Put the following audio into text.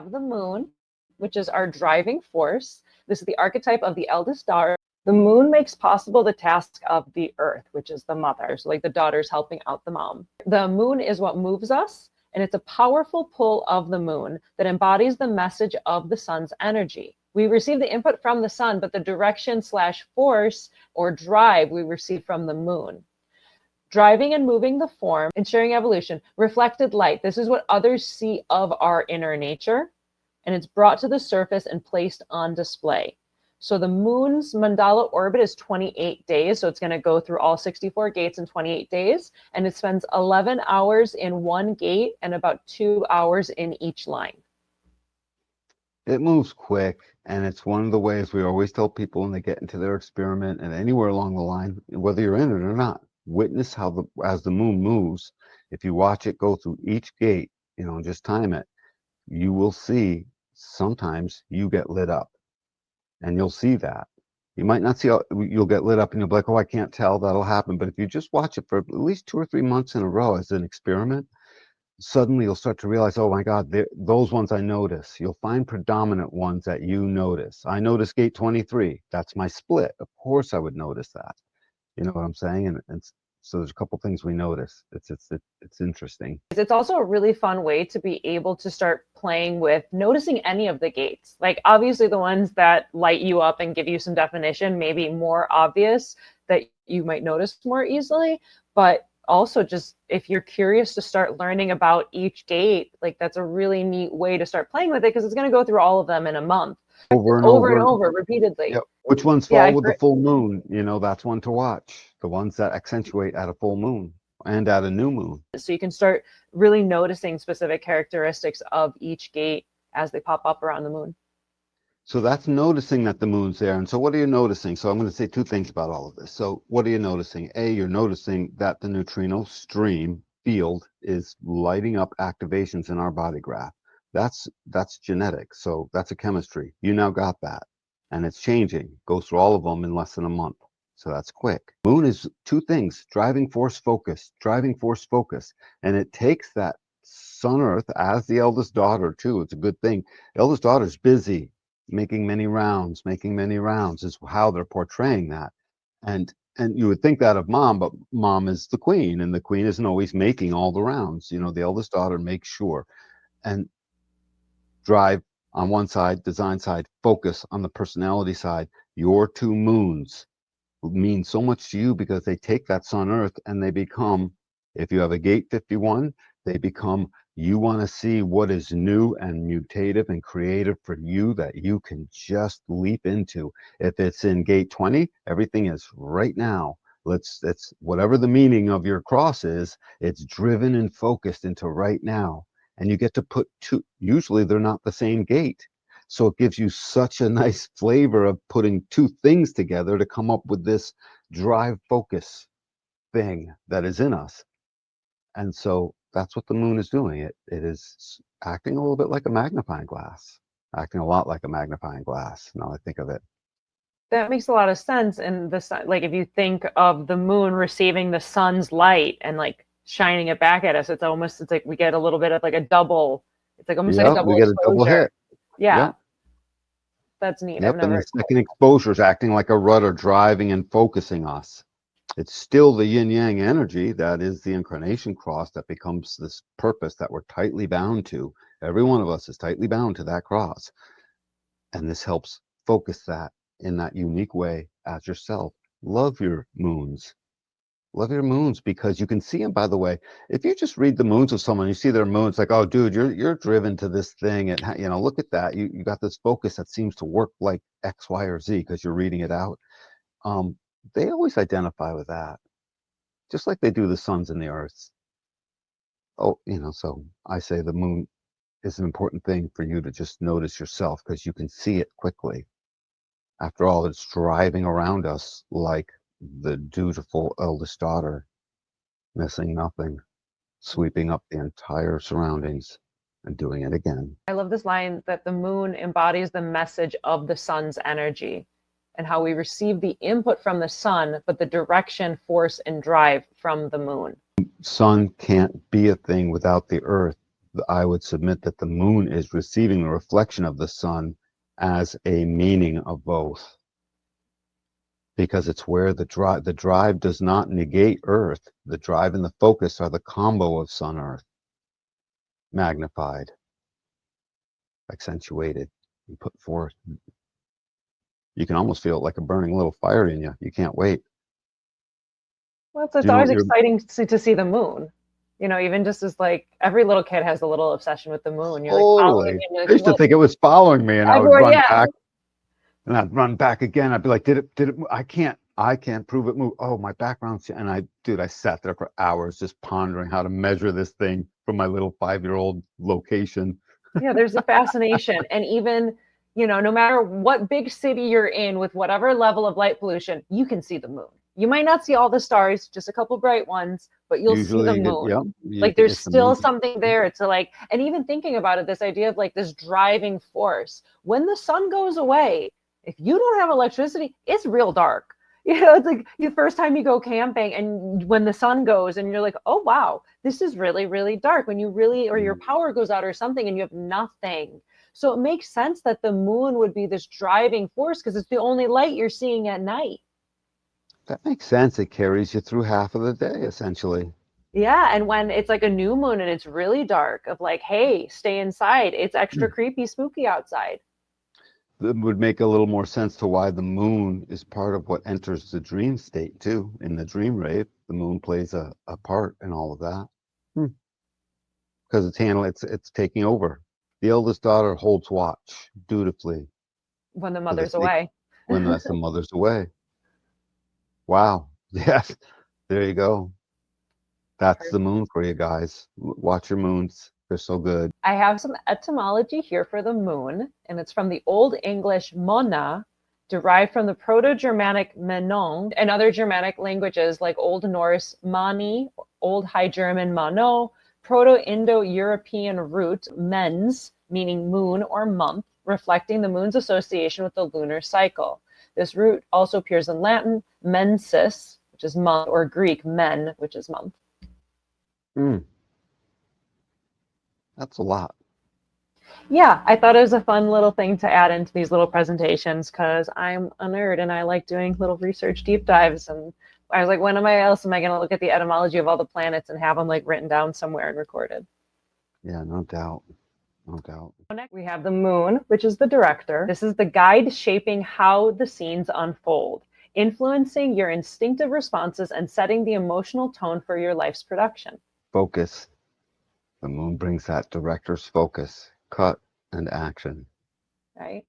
have the moon, which is our driving force. This is the archetype of the eldest daughter. The moon makes possible the task of the earth, which is the mother. So like the daughter's helping out the mom. The moon is what moves us, and it's a powerful pull of the moon that embodies the message of the sun's energy. We receive the input from the sun, but the direction / force or drive we receive from the moon. Driving and moving the form, ensuring evolution, reflected light. This is what others see of our inner nature, and it's brought to the surface and placed on display. So the moon's mandala orbit is 28 days. So it's going to go through all 64 gates in 28 days. And it spends 11 hours in one gate and about 2 hours in each line. It moves quick. And it's one of the ways we always tell people when they get into their experiment and anywhere along the line, whether you're in it or not, witness how as the moon moves, if you watch it go through each gate, and just time it, you will see sometimes you get lit up. And you'll see that. You might not see how you'll get lit up and you'll be like, oh, I can't tell, that'll happen. But if you just watch it for at least 2 or 3 months in a row as an experiment, suddenly you'll start to realize, oh my God, those ones I notice. You'll find predominant ones that you notice. I notice gate 23. That's my split. Of course I would notice that. You know what I'm saying? And so there's a couple things we notice. It's interesting. It's also a really fun way to be able to start playing with noticing any of the gates. Like obviously the ones that light you up and give you some definition may be more obvious that you might notice more easily, but also just if you're curious to start learning about each gate, like that's a really neat way to start playing with it because it's going to go through all of them in a month. Over and over repeatedly. Yep. Which ones fall with the full moon? That's one to watch. The ones that accentuate at a full moon and at a new moon. So you can start really noticing specific characteristics of each gate as they pop up around the moon. So that's noticing that the moon's there. And so what are you noticing? So I'm going to say 2 things about all of this. So what are you noticing? A, you're noticing that the neutrino stream field is lighting up activations in our body graph. That's genetic. So that's a chemistry. You now got that. And it's changing. Goes through all of them in less than a month. So that's quick. Moon is 2 things: driving force, focus. And it takes that sun earth as the eldest daughter too. It's a good thing. The eldest daughter's busy making many rounds is how they're portraying that. And you would think that of mom, but mom is the queen, and the queen isn't always making all the rounds. The eldest daughter makes sure. And drive on one side, design side, focus on the personality side. Your 2 moons mean so much to you because they take that sun earth and they become, if you have a gate 51, they become, you want to see what is new and mutative and creative for you that you can just leap into. If it's in gate 20, everything is right now. It's whatever the meaning of your cross is, it's driven and focused into right now. And you get to put 2, usually they're not the same gate. So it gives you such a nice flavor of putting 2 things together to come up with this drive focus thing that is in us. And so that's what the moon is doing. It is acting a little bit like a magnifying glass, acting a lot like a magnifying glass. Now I think of it. That makes a lot of sense. And the sun, like if you think of the moon receiving the sun's light and like shining it back at us, it's like we get a little bit of like a double. It's like almost like a double we get exposure. A double hit. Yeah. Yep. That's neat. Yep. And the second exposure is acting like a rudder, driving and focusing us. It's still the yin yang energy that is the incarnation cross that becomes this purpose that we're tightly bound to. Every one of us is tightly bound to that cross. And this helps focus that in that unique way as yourself. Love your moons. Love your moons because you can see them, by the way. If you just read the moons of someone, you see their moons, like, oh, dude, you're driven to this thing. And, look at that. You got this focus that seems to work like X, Y, or Z because you're reading it out. They always identify with that, just like they do the suns and the earths. Oh, so I say the moon is an important thing for you to just notice yourself because you can see it quickly. After all, it's driving around us like the dutiful eldest daughter, missing nothing, sweeping up the entire surroundings and doing it again. I love this line that the moon embodies the message of the sun's energy and how we receive the input from the sun, but the direction, force, and drive from the moon. Sun can't be a thing without the earth I would submit that the moon is receiving the reflection of the sun as a meaning of both, because it's where the drive does not negate Earth. The drive and the focus are the combo of Sun Earth, magnified, accentuated, and put forth. You can almost feel it like a burning little fire in you. You can't wait. Well, Do it's you know always what you're exciting to see the moon. You know, even just as like every little kid has a little obsession with the moon. You're like following totally? it, and you're I like, used to what? think it was following me, and I would Everywhere, run yeah. back, and I'd run back again. I'd be like, did it move? I can't prove it moved. Oh, my background. And I sat there for hours just pondering how to measure this thing from my little 5-year-old location. Yeah, there's a fascination. And even, you know, no matter what big city you're in with whatever level of light pollution, you can see the moon. You might not see all the stars, just a couple bright ones, but you'll see the Usually, moon. yep, Like there's if the still moon's, something there to like, and even thinking about it, this idea of like this driving force. When the sun goes away, if you don't have electricity, it's real dark. You know, it's like the first time you go camping and when the sun goes and you're like, oh wow, this is really, really dark. When you really, or your power goes out or something and you have nothing. So it makes sense that the moon would be this driving force because it's the only light you're seeing at night. that makes sense. It carries you through half of the day, essentially. Yeah. And when it's like a new moon and it's really dark, of like, hey, stay inside. It's extra creepy, spooky outside. That would make a little more sense to why the moon is part of what enters the dream state too. In the dream rave, the moon plays a part in all of that. Because it's taking over. The eldest daughter holds watch dutifully When the for the mother's sake away. when the mother's away. Wow. Yes. There you go. That's the moon for you guys. Watch your moons. They're so good. I have some etymology here for the moon, and it's from the Old English mona, derived from the Proto-Germanic menon and other Germanic languages like Old Norse mani, Old High German mano, Proto-Indo-European root mens, meaning moon or month, reflecting the moon's association with the lunar cycle. This root also appears in Latin, mensis, which is month, or Greek, men, which is month. Mm, that's a lot. Yeah, I thought it was a fun little thing to add into these little presentations because I'm a nerd and I like doing little research deep dives. And I was like, when else am I going to look at the etymology of all the planets and have them like written down somewhere and recorded? Yeah, no doubt. No doubt. Next, we have the moon, which is the director. This is the guide shaping how the scenes unfold, influencing your instinctive responses and setting the emotional tone for your life's production. Focus. The moon brings that director's focus, cut and action. Right?